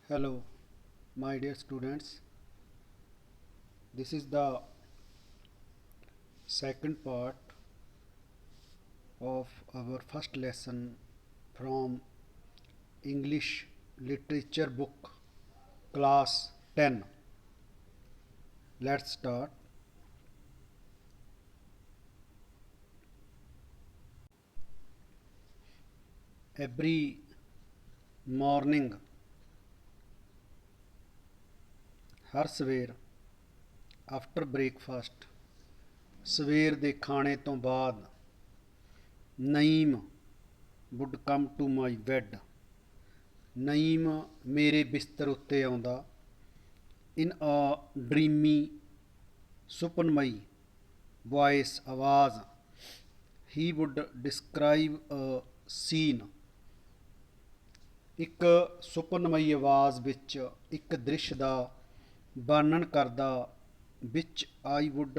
Hello, my dear students. This is the second part of our first lesson from English literature book, class 10. Let's start. Every morning, ਹਰ ਸਵੇਰ after breakfast, ਸਵੇਰ ਦੇ ਖਾਣੇ ਤੋਂ ਬਾਅਦ Naeem would come to my bed. Naeem ਮੇਰੇ ਬਿਸਤਰ ਉੱਤੇ ਆਉਂਦਾ। ਇਨ ਅ ਡਰੀਮੀ ਸੁਪਨਮਈ ਵੌਇਸ ਆਵਾਜ਼। He would describe a scene. ਇੱਕ ਸੁਪਨਮਈ ਆਵਾਜ਼ ਵਿੱਚ ਇੱਕ ਦ੍ਰਿਸ਼ ਦਾ ਵਰਣਨ ਕਰਦਾ, which I would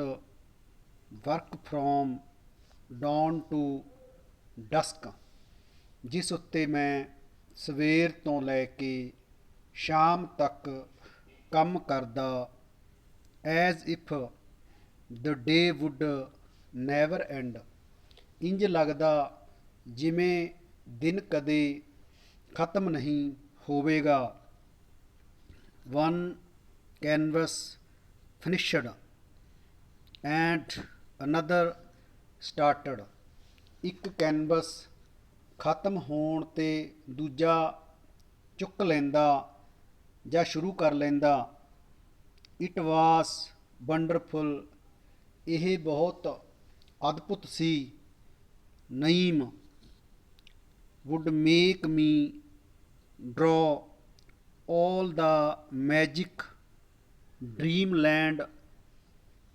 work from dawn to dusk, ਜਿਸ ਉੱਤੇ ਮੈਂ ਸਵੇਰ ਤੋਂ ਲੈ ਕੇ ਸ਼ਾਮ ਤੱਕ ਕੰਮ ਕਰਦਾ। As if the day would never end, ਇੰਜ ਲੱਗਦਾ ਜਿਵੇਂ ਦਿਨ ਕਦੇ ਖਤਮ ਨਹੀਂ ਹੋਵੇਗਾ। One canvas finished and another started. ਇੱਕ ਕੈਨਵਸ ਖਤਮ ਹੋਣ 'ਤੇ ਦੂਜਾ ਚੁੱਕ ਲੈਂਦਾ ਜਾਂ ਸ਼ੁਰੂ ਕਰ ਲੈਂਦਾ। ਇਟ ਵਾਸ ਵੰਡਰਫੁਲ, ਇਹ ਬਹੁਤ ਅਦਭੁਤ ਸੀ। Naeem would make me draw all the magic dreamland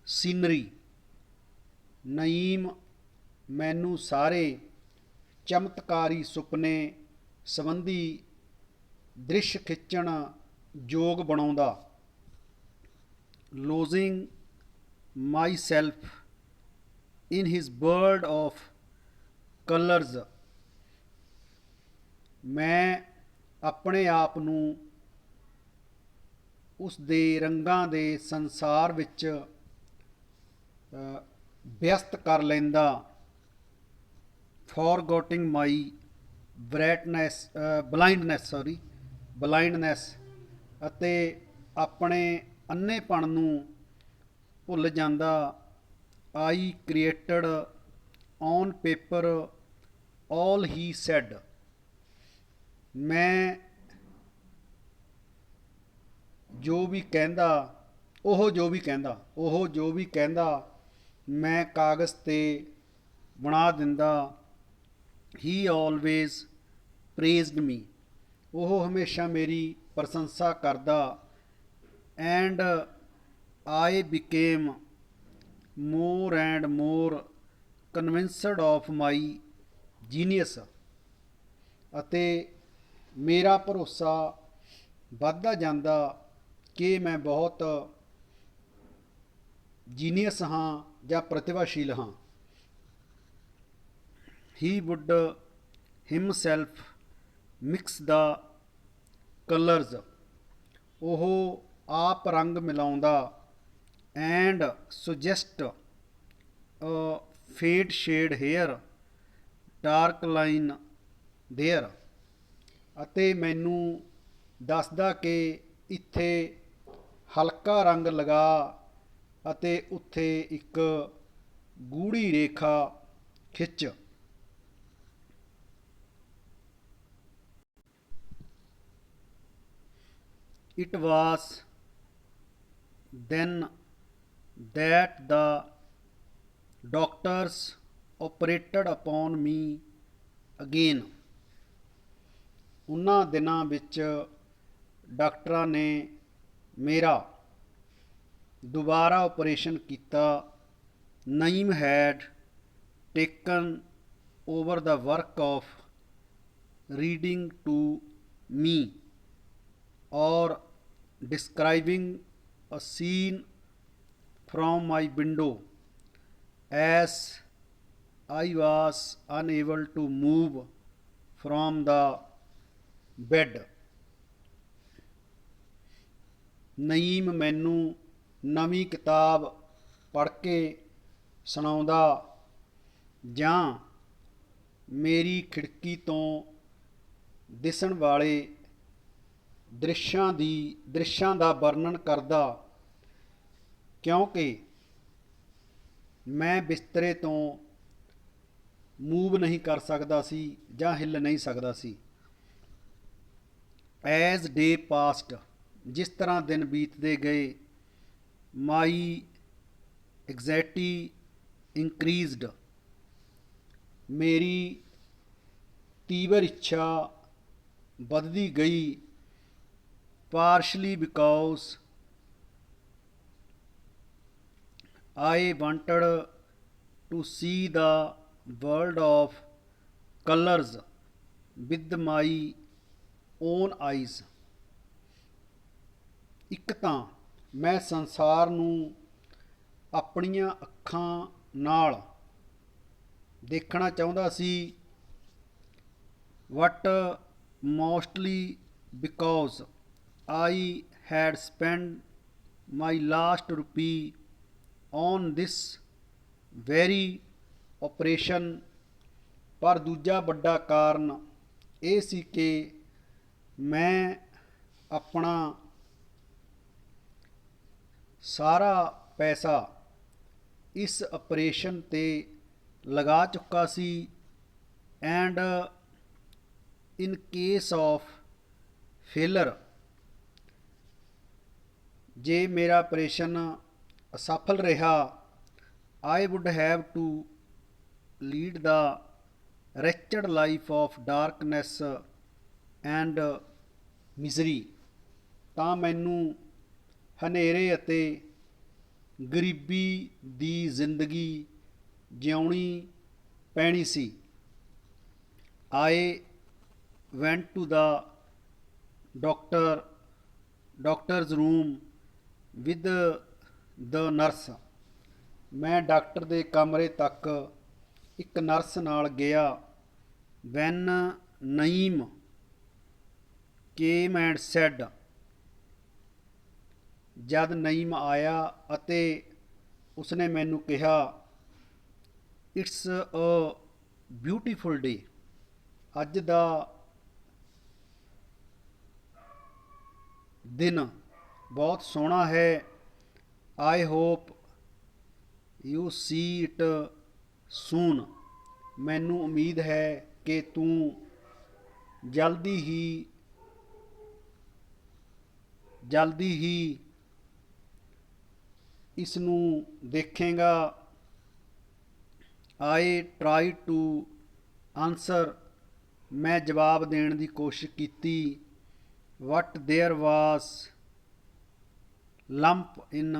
scenery। Naeem ਮੈਨੂੰ ਸਾਰੇ ਚਮਤਕਾਰੀ ਸੁਪਨੇ ਸੰਬੰਧੀ ਦ੍ਰਿਸ਼ ਖਿੱਚਣ ਯੋਗ ਬਣਾਉਂਦਾ। losing myself in his world of colors, ਮੈਂ ਆਪਣੇ ਆਪ ਨੂੰ ਉਸ ਦੇ ਰੰਗਾਂ ਦੇ ਸੰਸਾਰ ਵਿੱਚ ਵਿਅਸਤ ਕਰ ਲੈਂਦਾ। ਫੋਰਗੋਟਿੰਗ ਮਾਈ ਬਲਾਈਂਡਨੈਸ, ਅਤੇ ਆਪਣੇ ਅੰਨ੍ਹੇਪਣ ਨੂੰ ਭੁੱਲ ਜਾਂਦਾ। I created on paper all he said, ਮੈਂ ਜੋ ਵੀ ਕਹਿੰਦਾ ਮੈਂ ਕਾਗਜ਼ 'ਤੇ ਬਣਾ ਦਿੰਦਾ। ਹੀ ਆਲਵੇਜ਼ ਪ੍ਰੇਜ਼ਡ ਮੀ, ਉਹ ਹਮੇਸ਼ਾ ਮੇਰੀ ਪ੍ਰਸ਼ੰਸਾ ਕਰਦਾ। And I became more and more convinced of my genius, ਅਤੇ ਮੇਰਾ ਭਰੋਸਾ ਵੱਧਦਾ ਜਾਂਦਾ ਕਿ ਮੈਂ ਬਹੁਤ ਜੀਨੀਅਸ ਹਾਂ ਜਾਂ ਪ੍ਰਤਿਭਾਸ਼ੀਲ ਹਾਂ। He would himself mix the colours, ਉਹ ਆਪ ਰੰਗ ਮਿਲਾਉਂਦਾ। And suggest a fade shade here dark line there, ਅਤੇ ਮੈਨੂੰ ਦੱਸਦਾ ਕਿ ਇੱਥੇ ਹਲਕਾ ਰੰਗ ਲਗਾ ਅਤੇ ਉੱਥੇ ਇੱਕ ਗੂੜ੍ਹੀ ਰੇਖਾ ਖਿੱਚ। It was then that the doctors operated upon me again. ਉਹਨਾਂ ਦਿਨਾਂ ਵਿੱਚ ਡਾਕਟਰਾਂ ਨੇ ਮੇਰਾ ਦੁਬਾਰਾ ਆਪਰੇਸ਼ਨ ਕੀਤਾ। Naeem had taken over the work of reading to me or describing a scene from my window, as I was unable to move from the bed। Naeem ਮੈਨੂੰ ਨਵੀਂ ਕਿਤਾਬ ਪੜ੍ਹ ਕੇ ਸੁਣਾਉਂਦਾ ਜਾਂ ਮੇਰੀ ਖਿੜਕੀ ਤੋਂ ਦਿਸਣ ਵਾਲੇ ਦ੍ਰਿਸ਼ਾਂ ਦਾ ਵਰਣਨ ਕਰਦਾ, ਕਿਉਂਕਿ ਮੈਂ ਬਿਸਤਰੇ ਤੋਂ ਮੂਵ ਨਹੀਂ ਕਰ ਸਕਦਾ ਸੀ ਜਾਂ ਹਿੱਲ ਨਹੀਂ ਸਕਦਾ ਸੀ। ਐਜ਼ ਡੇ ਪਾਸਟ, ਜਿਸ ਤਰ੍ਹਾਂ ਦਿਨ ਬੀਤਦੇ ਗਏ, ਮਾਈ ਐਗਜ਼ਾਇਟੀ ਇਨਕਰੀਜ਼ਡ, ਮੇਰੀ ਤੀਬਰ ਇੱਛਾ ਵੱਧਦੀ ਗਈ। ਪਾਰਸ਼ਲੀ because I wanted to see the world of colors with my own eyes। ਇੱਕ ਤਾਂ ਮੈਂ ਸੰਸਾਰ ਨੂੰ ਆਪਣੀਆਂ ਅੱਖਾਂ ਨਾਲ ਦੇਖਣਾ ਚਾਹੁੰਦਾ ਸੀ, but mostly because I had spent my last rupee on this very operation। ਪਰ ਦੂਜਾ ਵੱਡਾ ਕਾਰਨ ਇਹ ਸੀ ਕਿ ਮੈਂ ਆਪਣਾ ਸਾਰਾ ਪੈਸਾ ਇਸ ਆਪਰੇਸ਼ਨ 'ਤੇ ਲਗਾ ਚੁੱਕਾ ਸੀ। And in case of failure, ਜੇ ਮੇਰਾ ਆਪਰੇਸ਼ਨ ਅਸਫਲ ਰਿਹਾ, I would have to lead the wretched life of darkness and misery। ਤਾਂ ਮੈਨੂੰ ਹਨੇਰੇ ਅਤੇ ਗਰੀਬੀ ਦੀ ਜ਼ਿੰਦਗੀ ਜਿਉਣੀ ਪੈਣੀ ਸੀ। I went to the doctor's room with the nurse। ਮੈਂ ਡਾਕਟਰ ਦੇ ਕਮਰੇ ਤੱਕ ਇੱਕ ਨਰਸ ਨਾਲ ਗਿਆ। when Naeem came and said, ਜਦ ਨਈਮ ਆਇਆ ਅਤੇ ਉਸਨੇ ਮੈਨੂੰ ਕਿਹਾ, ਇਟਸ ਅ ਬਿਊਟੀਫੁਲ ਡੇ। ਅੱਜ ਦਾ ਦਿਨ ਬਹੁਤ ਸੋਹਣਾ ਹੈ। I hope you see it soon. ਮੈਨੂੰ ਉਮੀਦ ਹੈ ਕਿ ਤੂੰ ਜਲਦੀ ਹੀ ਇਸ ਨੂੰ ਦੇਖੇਗਾ। I try to answer. ਮੈਂ ਜਵਾਬ ਦੇਣ ਦੀ ਕੋਸ਼ਿਸ਼ ਕੀਤੀ। But there was lump in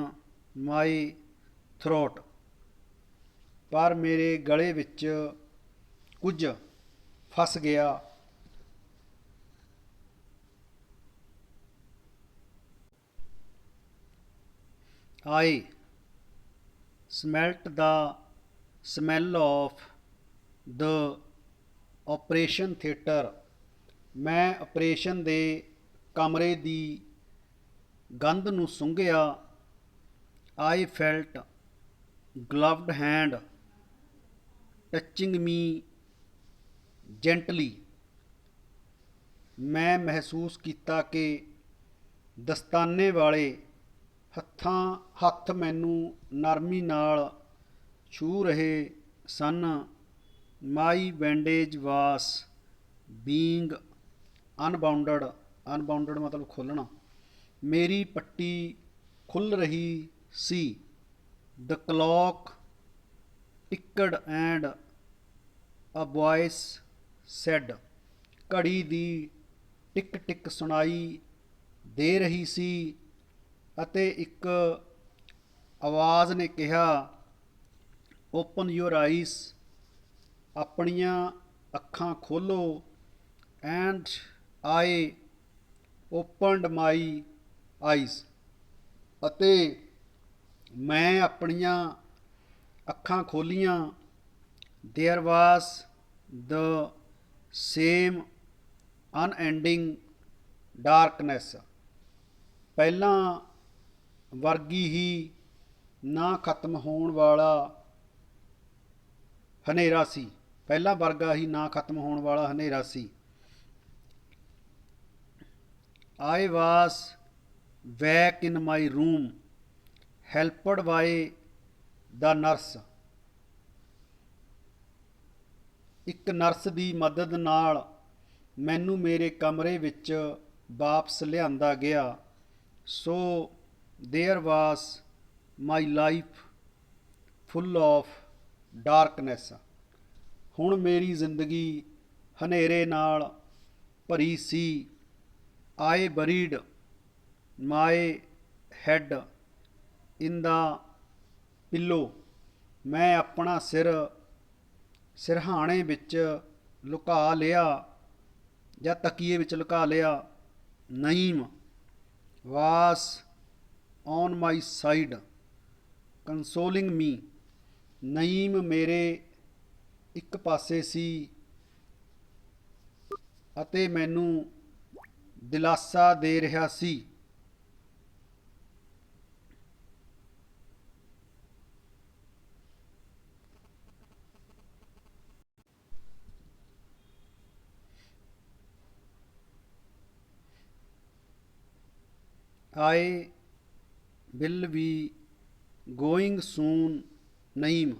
my throat. ਪਰ ਮੇਰੇ ਗਲੇ ਵਿੱਚ ਕੁਝ ਫਸ ਗਿਆ। I smelt the smell of the operation theatre। ਮੈਂ ਆਪਰੇਸ਼ਨ ਦੇ ਕਮਰੇ ਦੀ ਗੰਧ ਨੂੰ ਸੁੰਘਿਆ। I felt gloved hand touching me gently। ਮੈਂ ਮਹਿਸੂਸ ਕੀਤਾ ਕਿ ਦਸਤਾਨੇ ਵਾਲੇ ਹੱਥ ਮੈਨੂੰ ਨਰਮੀ ਨਾਲ ਛੂਹ ਰਹੇ ਸਨ। ਮਾਈ ਬੈਂਡੇਜ ਵਾਸ ਬੀਂਗ ਅਨਬਾਊਂਡਡ। ਅਨਬਾਊਂਡਡ ਮਤਲਬ ਖੋਲ੍ਹਣਾ। ਮੇਰੀ ਪੱਟੀ ਖੁੱਲ੍ਹ ਰਹੀ ਸੀ। The clock ticked and a voice said. ਘੜੀ ਦੀ ਟਿਕ ਟਿਕ ਸੁਣਾਈ ਦੇ ਰਹੀ ਸੀ ਅਤੇ ਇੱਕ ਆਵਾਜ਼ ਨੇ ਕਿਹਾ, ਓਪਨ ਯੂਰ ਆਈਸ। ਆਪਣੀਆਂ ਅੱਖਾਂ ਖੋਲ੍ਹੋ। And I opened my eyes. ਅਤੇ ਮੈਂ ਆਪਣੀਆਂ ਅੱਖਾਂ ਖੋਲ੍ਹੀਆਂ। There was the same unending darkness. ਪਹਿਲਾਂ ਵਰਗੀ ਹੀ ਨਾ ਖਤਮ ਹੋਣ ਵਾਲਾ ਹਨੇਰਾ ਸੀ। ਪਹਿਲਾਂ ਵਰਗਾ ਹੀ ਨਾ ਖਤਮ ਹੋਣ ਵਾਲਾ ਹਨੇਰਾ ਸੀ। I was back in my room, helped by the nurse. ਇੱਕ ਨਰਸ ਦੀ ਮਦਦ ਨਾਲ ਮੈਨੂੰ ਮੇਰੇ ਕਮਰੇ ਵਿੱਚ ਵਾਪਸ ਲਿਆਂਦਾ ਗਿਆ। So there was my life full of darkness. ਹੁਣ ਮੇਰੀ ਜ਼ਿੰਦਗੀ ਹਨੇਰੇ ਨਾਲ ਭਰੀ ਸੀ। I buried my head in the pillow. ਮੈਂ ਆਪਣਾ ਸਿਰ ਸਿਰਹਾਣੇ ਵਿੱਚ ਲੁਕਾ ਲਿਆ ਜਾਂ ਤਕੀਏ ਵਿੱਚ ਲੁਕਾ ਲਿਆ। Naeem was on my side, consoling me. Naeem ਮੇਰੇ ਇੱਕ ਪਾਸੇ ਸੀ ਅਤੇ ਮੈਨੂੰ ਦਿਲਾਸਾ ਦੇ ਰਿਹਾ ਸੀ। I will be going soon, Naeem.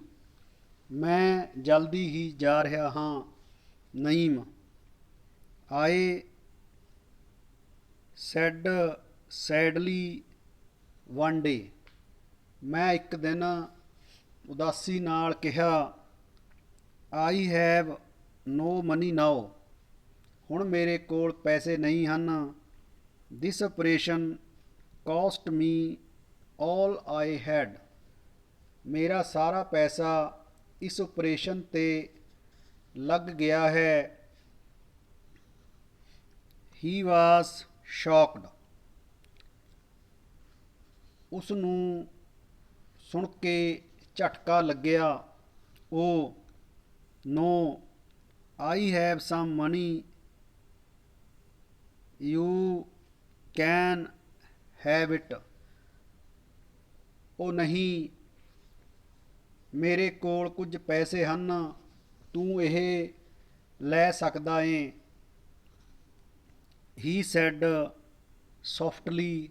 ਮੈਂ ਜਲਦੀ ਹੀ ਜਾ ਰਿਹਾ ਹਾਂ, Naeem. I said sadly one day. ਮੈਂ ਇੱਕ ਦਿਨ ਉਦਾਸੀ ਨਾਲ ਕਿਹਾ, I have no money now. ਹੁਣ ਮੇਰੇ ਕੋਲ ਪੈਸੇ ਨਹੀਂ ਹਨ। This operation cost me all I had. ਮੇਰਾ ਸਾਰਾ ਪੈਸਾ ਇਸ ਆਪਰੇਸ਼ਨ 'ਤੇ ਲੱਗ ਗਿਆ ਹੈ। He was shocked. ਉਸ ਨੂੰ ਸੁਣ ਕੇ ਝਟਕਾ ਲੱਗਿਆ। Oh no, I have some money. You can have it. ਉਹ ਨਹੀਂ, ਮੇਰੇ ਕੋਲ ਕੁਝ ਪੈਸੇ ਹਨ, ਤੂੰ ਇਹ ਲੈ ਸਕਦਾ ਏਂ। He said softly.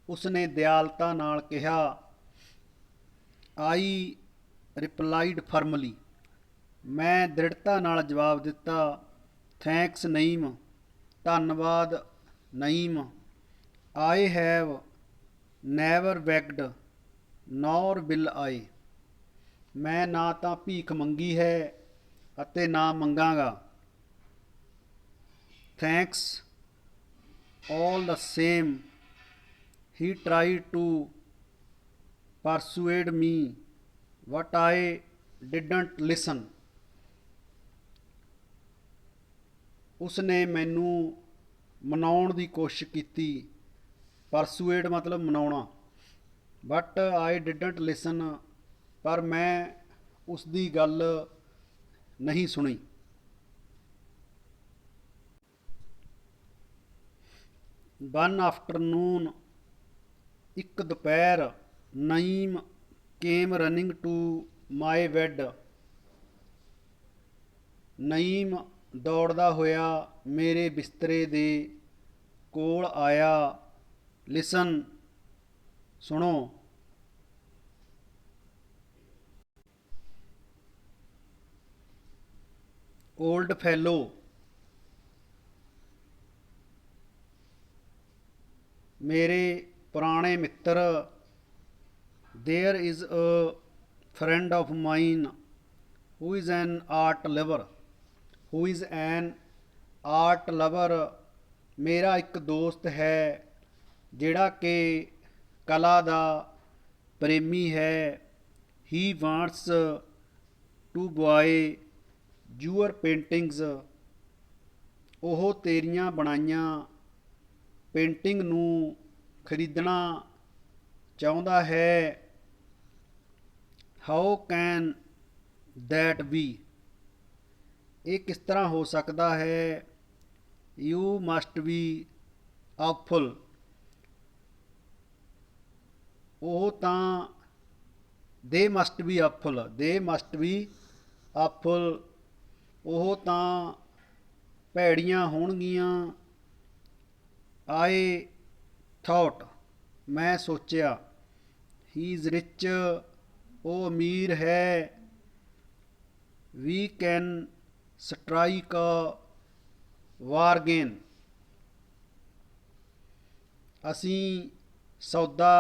ਉਸਨੇ ਦਿਆਲਤਾ ਨਾਲ ਕਿਹਾ। I replied firmly. ਮੈਂ ਦ੍ਰਿੜਤਾ ਨਾਲ ਜਵਾਬ ਦਿੱਤਾ, ਥੈਂਕਸ ਨਈਮ। ਧੰਨਵਾਦ Naeem. I have never begged, nor will I. ਮੈਂ ਨਾ ਤਾਂ ਭੀਖ ਮੰਗੀ ਹੈ ਅਤੇ ਨਾ ਮੰਗਾਂਗਾ। Thanks all the same. He tried to persuade me, but I didn't listen. ਉਸਨੇ ਮੈਨੂੰ ਮਨਾਉਣ ਦੀ ਕੋਸ਼ਿਸ਼ ਕੀਤੀ। ਪਰਸੂਏਡ ਮਤਲਬ ਮਨਾਉਣਾ। ਬਟ ਆਈ ਡਿਡੰਟ ਲਿਸਨ, ਪਰ ਮੈਂ ਉਸ ਦੀ ਗੱਲ ਨਹੀਂ ਸੁਣੀ। ਵਨ ਆਫਟਰਨੂਨ, ਇੱਕ ਦੁਪਹਿਰ, Naeem came running to my bed. Naeem ਦੌੜਦਾ ਹੋਇਆ ਮੇਰੇ ਬਿਸਤਰੇ ਦੇ ਕੋਲ ਆਇਆ। ਲਿਸਨ, ਸੁਣੋ। ਓਲਡ ਫੈਲੋ, ਮੇਰੇ ਪੁਰਾਣੇ ਮਿੱਤਰ। There is a friend of mine who is an art lover. ਮੇਰਾ ਇੱਕ ਦੋਸਤ ਹੈ ਜਿਹੜਾ ਕਿ ਕਲਾ ਦਾ ਪ੍ਰੇਮੀ ਹੈ। He wants to buy your paintings. ਉਹ ਤੇਰੀਆਂ ਬਣਾਈਆਂ ਪੇਂਟਿੰਗ ਨੂੰ ਖਰੀਦਣਾ ਚਾਹੁੰਦਾ ਹੈ। How can that be. ਇਹ ਕਿਸ ਤਰ੍ਹਾਂ ਹੋ ਸਕਦਾ ਹੈ। You must be awful. ਉਹ ਤਾਂ ਦੇ ਮਸਟ ਬੀ ਅਪਫੁੱਲ, ਦੇ ਮਸਟ ਬੀ ਅਪਫੁੱਲ, ਉਹ ਤਾਂ ਭੈੜੀਆਂ ਹੋਣਗੀਆਂ। ਆਈ ਥਾਟ, ਮੈਂ ਸੋਚਿਆ। ਹੀ ਇਜ਼ ਰਿਚ, ਉਹ ਅਮੀਰ ਹੈ। ਵੀ ਕੈਨ ਸਟਰਾਈਕ ਅ ਵਾਰਗੇਨ, ਅਸੀਂ ਸੌਦਾ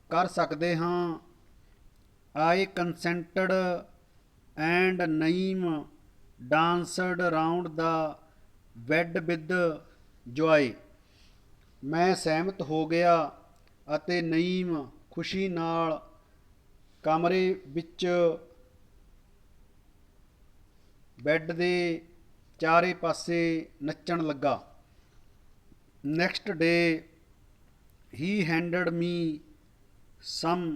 ਕਰ ਸਕਦੇ ਹਾਂ। I consented and Naeem danced round the bed with joy, ਮੈਂ ਸਹਿਮਤ ਹੋ ਗਿਆ ਅਤੇ ਨਈਮ ਖੁਸ਼ੀ ਨਾਲ ਕਮਰੇ ਵਿੱਚ ਬੈੱਡ ਦੇ ਚਾਰੇ ਪਾਸੇ ਨੱਚਣ ਲੱਗਾ। ਨੈਕਸਟ ਡੇ ਹੀ ਹੈਂਡਡ ਮੀ ਸਮ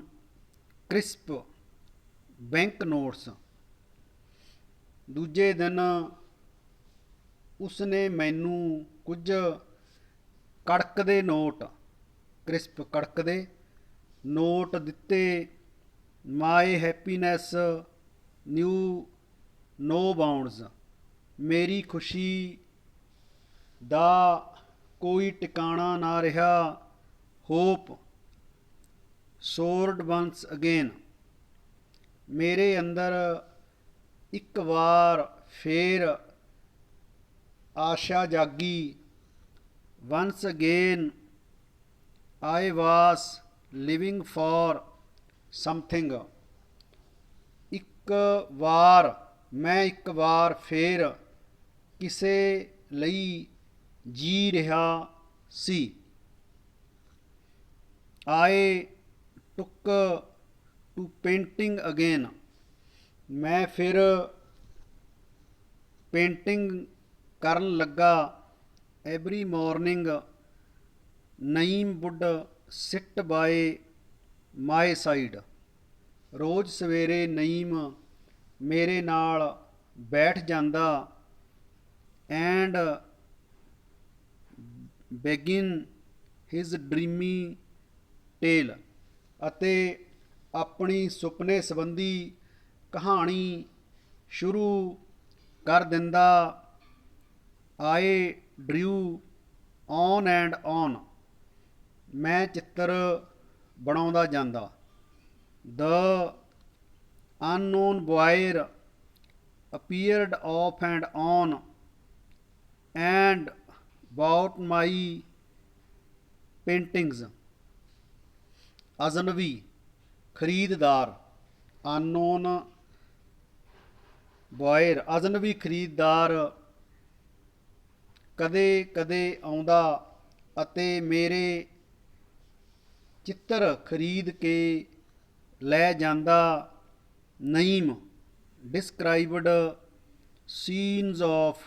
ਕ੍ਰਿਸਪ ਬੈਂਕ ਨੋਟਸ, ਦੂਜੇ ਦਿਨ ਉਸਨੇ ਮੈਨੂੰ ਕੁਝ ਕੜਕਦੇ ਨੋਟ, ਕ੍ਰਿਸਪ ਕੜਕਦੇ ਨੋਟ ਦਿੱਤੇ। ਮਾਈ ਹੈਪੀਨੈਸ ਨਿਊ ਨੋ ਬਾਉਂਡਸ, ਮੇਰੀ ਖੁਸ਼ੀ ਦਾ ਕੋਈ ਟਿਕਾਣਾ ਨਾ ਰਿਹਾ। ਹੋਪ ਸੋਰਡ ਵੰਸ ਅਗੇਨ, ਮੇਰੇ ਅੰਦਰ ਇੱਕ ਵਾਰ ਫੇਰ ਆਸ਼ਾ ਜਾਗੀ। Once again I was living for something, ਇੱਕ ਵਾਰ, ਮੈਂ ਇੱਕ ਵਾਰ ਫੇਰ ਕਿਸੇ ਲਈ ਜੀ ਰਿਹਾ ਸੀ। ਆਈ ਟੁੱਕ ਟੂ ਪੇਂਟਿੰਗ ਅਗੇਨ, ਮੈਂ ਫਿਰ ਪੇਂਟਿੰਗ ਕਰਨ ਲੱਗਾ। Every morning Naeem would sit by my side, ਰੋਜ਼ ਸਵੇਰੇ ਨਈਮ ਮੇਰੇ ਨਾਲ ਬੈਠ ਜਾਂਦਾ। And begin his dreamy tale, ਅਤੇ ਆਪਣੀ ਸੁਪਨੇ ਸੰਬੰਧੀ ਕਹਾਣੀ ਸ਼ੁਰੂ ਕਰ ਦਿੰਦਾ। I drew on and on, ਮੈਂ ਚਿੱਤਰ ਬਣਾਉਂਦਾ ਜਾਂਦਾ। The unknown boy appeared off and on and bought my paintings, ਅਜਨਬੀ ਖਰੀਦਦਾਰ, ਅਨਨੋਨ ਬੁਆਇਰ, ਅਜਨਬੀ ਖਰੀਦਦਾਰ ਕਦੇ ਕਦੇ ਆਉਂਦਾ ਅਤੇ ਮੇਰੇ ਚਿੱਤਰ ਖਰੀਦ ਕੇ ਲੈ ਜਾਂਦਾ। Naeem described scenes of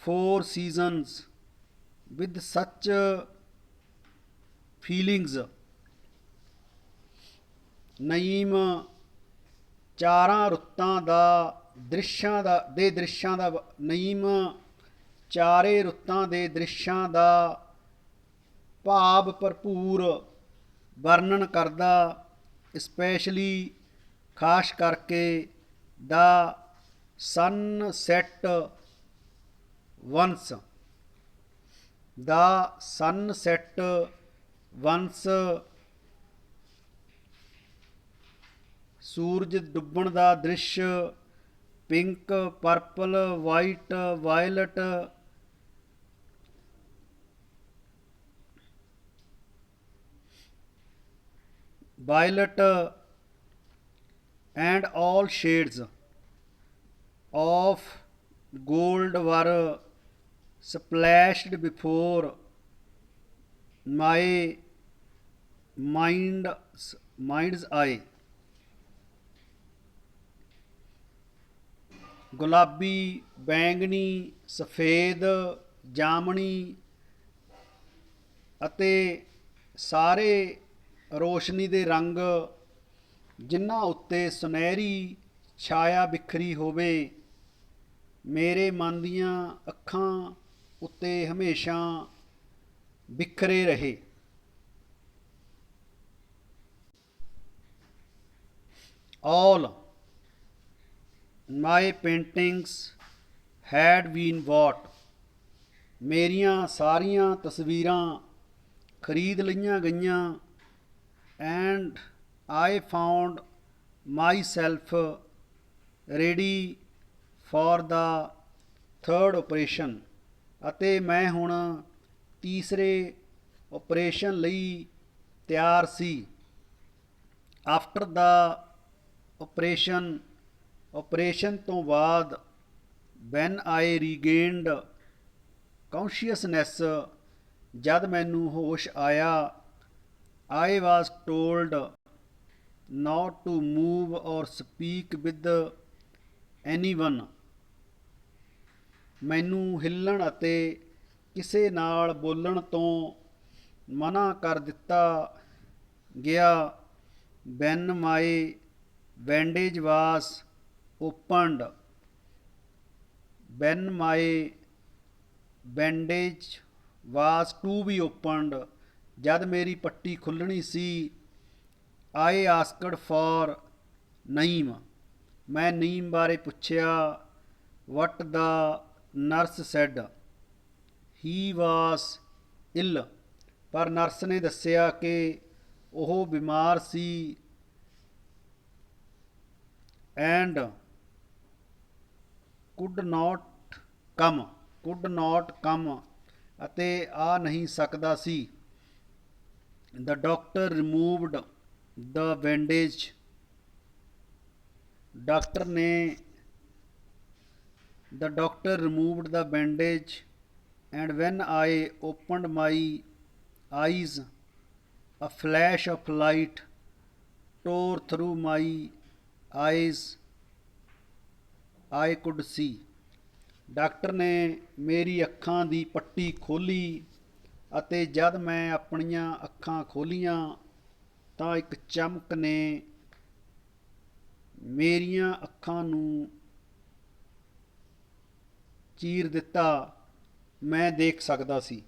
four seasons with such feelings, Naeem ਚਾਰਾਂ ਰੁੱਤਾਂ ਦੇ ਦ੍ਰਿਸ਼ਾਂ ਦਾ ਨਈਮ ਚਾਰੇ ਰੁੱਤਾਂ ਦੇ ਦ੍ਰਿਸ਼ਾਂ ਦਾ ਭਾਵ ਭਰਪੂਰ ਵਰਣਨ ਕਰਦਾ। ਸਪੈਸ਼ਲੀ ਖਾਸ ਕਰਕੇ ਦਾ ਸਨਸੈਟ ਵੰਸ, ਦਾ ਸਨਸੈਟ ਵੰਸ, ਸੂਰਜ ਡੁੱਬਣ ਦਾ ਦ੍ਰਿਸ਼। Pink, purple, white, violet, violet and all shades of gold were splashed before my mind's eye, ਗੁਲਾਬੀ, ਬੈਂਗਣੀ, ਸਫੇਦ, ਜਾਮਣੀ ਅਤੇ ਸਾਰੇ ਰੋਸ਼ਨੀ ਦੇ ਰੰਗ ਜਿਨ੍ਹਾਂ ਉੱਤੇ ਸੁਨਹਿਰੀ ਛਾਇਆ ਬਿਖਰੀ ਹੋਵੇ, ਮੇਰੇ ਮਨ ਦੀਆਂ ਅੱਖਾਂ ਉੱਤੇ ਹਮੇਸ਼ਾ ਬਿਖਰੇ ਰਹੇ। all my paintings had been bought, ਮੇਰੀਆਂ ਸਾਰੀਆਂ ਤਸਵੀਰਾਂ ਖਰੀਦ ਲਈਆਂ ਗਈਆਂ। and I found myself ready for the third operation, ਅਤੇ ਮੈਂ ਹੁਣ ਤੀਸਰੇ ਆਪਰੇਸ਼ਨ ਲਈ ਤਿਆਰ ਸੀ। ਆਫਟਰ ਦਾ ਆਪਰੇਸ਼ਨ ਤੋਂ ਬਾਅਦ when I regained consciousness, ਜਦ ਮੈਨੂੰ ਹੋਸ਼ ਆਇਆ, I was told not to move or speak with anyone, ਮੈਨੂੰ ਹਿੱਲਣ ਅਤੇ ਕਿਸੇ ਨਾਲ ਬੋਲਣ ਤੋਂ ਮਨ੍ਹਾ ਕਰ ਦਿੱਤਾ ਗਿਆ। when my bandage was opened, when my bandage was to be opened, ਜਦ ਮੇਰੀ ਪੱਟੀ ਖੁੱਲ੍ਹਣੀ ਸੀ, I asked for ਨਈਮ, ਮੈਂ ਨਈਮ ਬਾਰੇ ਪੁੱਛਿਆ। what the nurse said, he was ill, ਪਰ ਨਰਸ ਨੇ ਦੱਸਿਆ ਕਿ ਉਹ ਬਿਮਾਰ ਸੀ। and could not come, ਅਤੇ ਆ ਨਹੀਂ ਸਕਦਾ ਸੀ। the doctor removed the bandage, the doctor removed the bandage, and when I opened my eyes, a flash of light tore through my eyes, I could see, doctor ਨੇ ਮੇਰੀ ਅੱਖਾਂ ਦੀ ਪੱਟੀ ਖੋਲ੍ਹੀ ਅਤੇ ਜਦ ਮੈਂ ਆਪਣੀਆਂ ਅੱਖਾਂ ਖੋਲ੍ਹੀਆਂ ਤਾਂ ਇੱਕ ਚਮਕ ਨੇ ਮੇਰੀਆਂ ਅੱਖਾਂ ਨੂੰ ਚੀਰ ਦਿੱਤਾ, ਮੈਂ ਦੇਖ ਸਕਦਾ ਸੀ।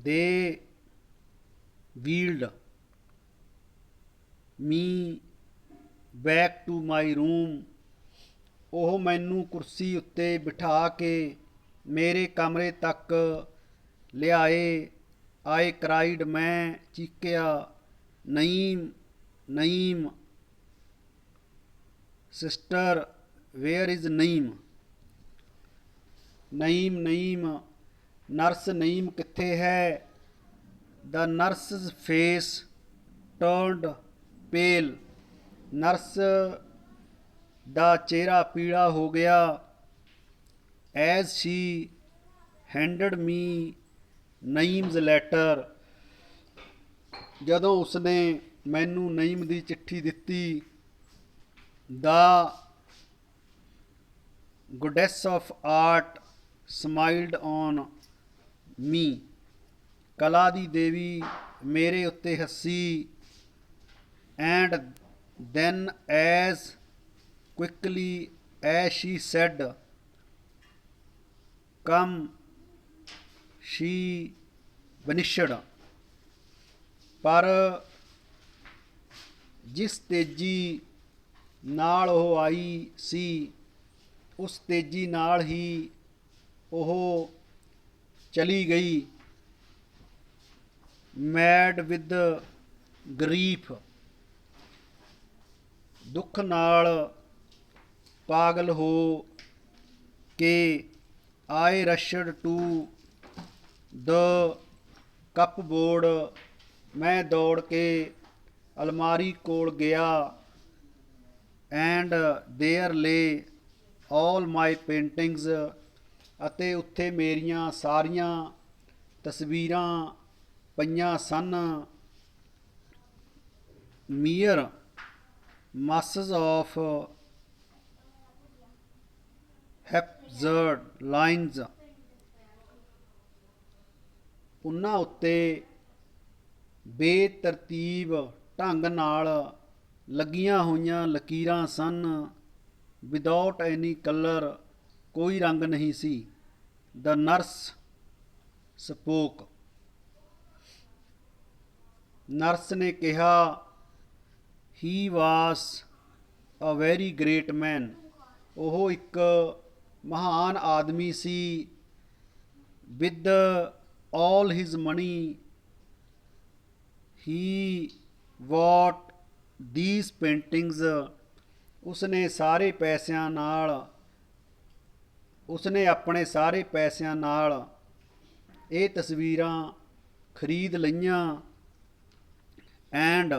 they wheeled me back to my room, ਉਹ ਮੈਨੂੰ ਕੁਰਸੀ ਉੱਤੇ ਬਿਠਾ ਕੇ ਮੇਰੇ ਕਮਰੇ ਤੱਕ ਲਿਆਏ। I cried, ਮੈਂ ਚੀਕਿਆ, Naeem Naeem, sister where is Naeem, Naeem Naeem, nurse Naeem ਕਿੱਥੇ ਹੈ। the nurse's face turned pale, nurse ਦਾ ਚਿਹਰਾ ਪੀਲਾ ਹੋ ਗਿਆ। as she handed me ਨਈਮ's letter, ਜਦੋਂ ਉਸਨੇ ਮੈਨੂੰ ਨਈਮ ਦੀ ਚਿੱਠੀ ਦਿੱਤੀ। the goddess of art smiled on me, ਕਲਾ ਦੀ ਦੇਵੀ ਮੇਰੇ ਉੱਤੇ ਹੱਸੀ। and then as quickly as she said come, she vanished, ਪਰ ਜਿਸ ਤੇਜ਼ੀ ਨਾਲ ਉਹ ਆਈ ਸੀ, ਉਸ ਤੇਜ਼ੀ ਨਾਲ ਹੀ ਉਹ ਚਲੀ ਗਈ। mad with grief, ਦੁੱਖ ਨਾਲ ਪਾਗਲ ਹੋ ਕੇ I rushed to the cupboard, ਮੈਂ ਦੌੜ ਕੇ ਅਲਮਾਰੀ ਕੋਲ ਗਿਆ। and there lay all my paintings, ਅਤੇ ਉੱਥੇ ਮੇਰੀਆਂ ਸਾਰੀਆਂ ਤਸਵੀਰਾਂ ਪਈਆਂ ਸਨ। mere masses of haphazard lines, ਉਹਨਾਂ ਉੱਤੇ ਬੇਤਰਤੀਬ ਢੰਗ ਨਾਲ ਲੱਗੀਆਂ ਹੋਈਆਂ ਲਕੀਰਾਂ ਸਨ। ਵਿਦਆਊਟ ਐਨੀ ਕਲਰ, ਕੋਈ ਰੰਗ ਨਹੀਂ ਸੀ। the nurse spoke, ਨਰਸ ਨੇ ਕਿਹਾ ਹੀ ਵਾਸ ਅ ਵੈਰੀ ਗ੍ਰੇਟ ਮੈਨ, ਉਹ ਇੱਕ ਮਹਾਨ ਆਦਮੀ ਸੀ। With all his money he bought these paintings, ਉਸਨੇ ਸਾਰੇ ਪੈਸਿਆਂ ਨਾਲ, ਉਸਨੇ ਆਪਣੇ ਸਾਰੇ ਪੈਸਿਆਂ ਨਾਲ ਇਹ ਤਸਵੀਰਾਂ ਖਰੀਦ ਲਈਆਂ। And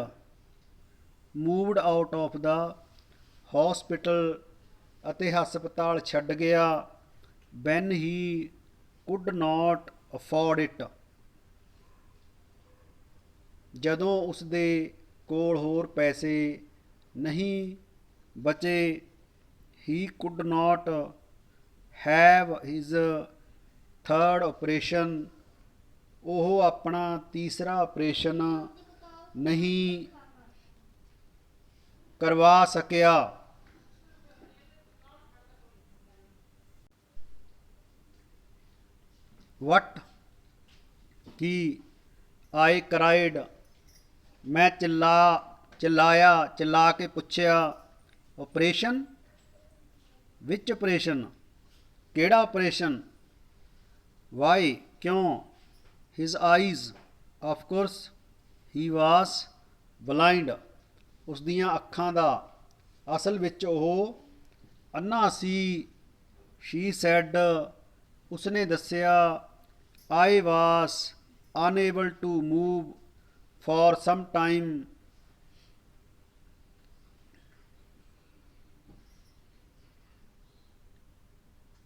moved out of the hospital, ਅਤੇ ਹਸਪਤਾਲ ਛੱਡ ਗਿਆ। When he could not afford it, ਜਦੋਂ ਉਸਦੇ ਕੋਲ ਹੋਰ ਪੈਸੇ ਨਹੀਂ ਬਚੇ। He could not have his third operation, ਉਹ ਆਪਣਾ ਤੀਸਰਾ ਆਪਰੇਸ਼ਨ ਨਹੀਂ ਕਰਵਾ ਸਕਿਆ। ਵਟ ਕੀ ਆਈ ਕਰਾਈਡ, ਮੈਂ ਚਿल्ला ਕੇ ਪੁੱਛਿਆ। ਆਪਰੇਸ਼ਨ, ਵਿਚ ਆਪਰੇਸ਼ਨ, ਕਿਹੜਾ ਆਪਰੇਸ਼ਨ। ਵਾਈ, ਕਿਉਂ। His eyes, of course he was blind, ਉਸਦੀਆਂ ਅੱਖਾਂ ਦਾ, ਅਸਲ ਵਿੱਚ ਉਹ ਅੰਨ੍ਹਾ ਸੀ। ਸ਼ੀ ਸੈਡ, ਉਸਨੇ ਦੱਸਿਆ। I was unable to move for some time,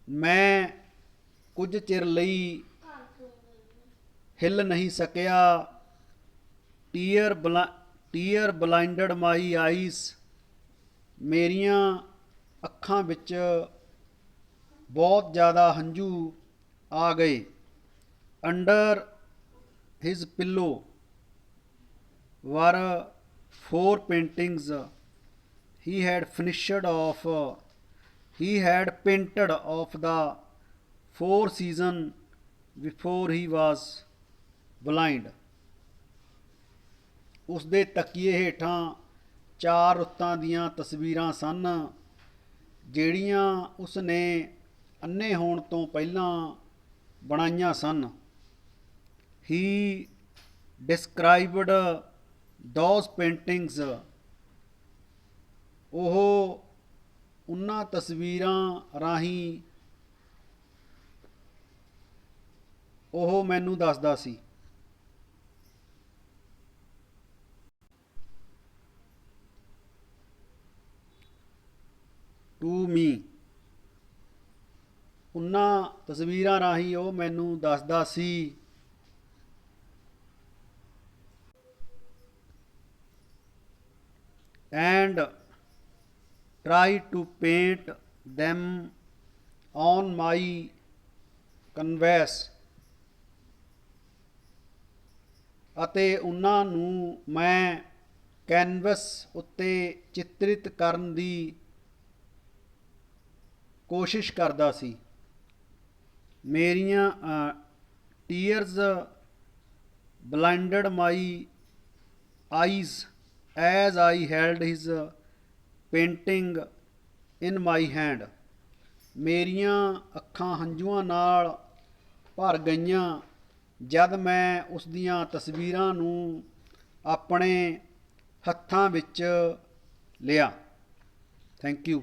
ਮੈਂ ਕੁਝ ਚਿਰ ਲਈ ਹਿੱਲ ਨਹੀਂ ਸਕਿਆ। ਟੀਅਰ ਬਲਾਈਂਡਡ ਮਾਈ ਆਈਸ, ਮੇਰੀਆਂ ਅੱਖਾਂ ਵਿੱਚ ਬਹੁਤ ਜ਼ਿਆਦਾ ਹੰਝੂ ਆ ਗਏ। ਅੰਡਰ ਹਿਜ਼ ਪਿੱਲੋ ਵਰ 4 paintings he had finished off, he had painted off the 4 season before he was blind, ਉਸਦੇ ਤਕੀਏ ਹੇਠਾਂ 4 ਰੁੱਤਾਂ ਦੀਆਂ ਤਸਵੀਰਾਂ ਸਨ ਜਿਹੜੀਆਂ ਉਸਨੇ ਅੰਨ੍ਹੇ ਹੋਣ ਤੋਂ ਪਹਿਲਾਂ ਬਣਾਈਆਂ ਸਨ। he described those paintings, ਉਹ ਉਹਨਾਂ ਤਸਵੀਰਾਂ ਰਾਹੀਂ ਉਹ ਮੈਨੂੰ ਦੱਸਦਾ ਸੀ। ਟੂ ਮੀ, ਉਹਨਾਂ ਤਸਵੀਰਾਂ ਰਾਹੀਂ ਉਹ ਮੈਨੂੰ ਦੱਸਦਾ ਸੀ। And try to paint them on my canvas, ਅਤੇ ਉਹਨਾਂ ਨੂੰ ਮੈਂ ਕੈਨਵਸ ਉੱਤੇ ਚਿੱਤਰਿਤ ਕਰਨ ਦੀ ਕੋਸ਼ਿਸ਼ ਕਰਦਾ ਸੀ। ਮੇਰੀਆਂ tears blinded my eyes as I held his painting in my hand, ਮੇਰੀਆਂ ਅੱਖਾਂ ਹੰਝੂਆਂ ਨਾਲ ਭਰ ਗਈਆਂ ਜਦ ਮੈਂ ਉਸ ਦੀਆਂ ਤਸਵੀਰਾਂ ਨੂੰ ਆਪਣੇ ਹੱਥਾਂ ਵਿੱਚ ਲਿਆ। Thank you.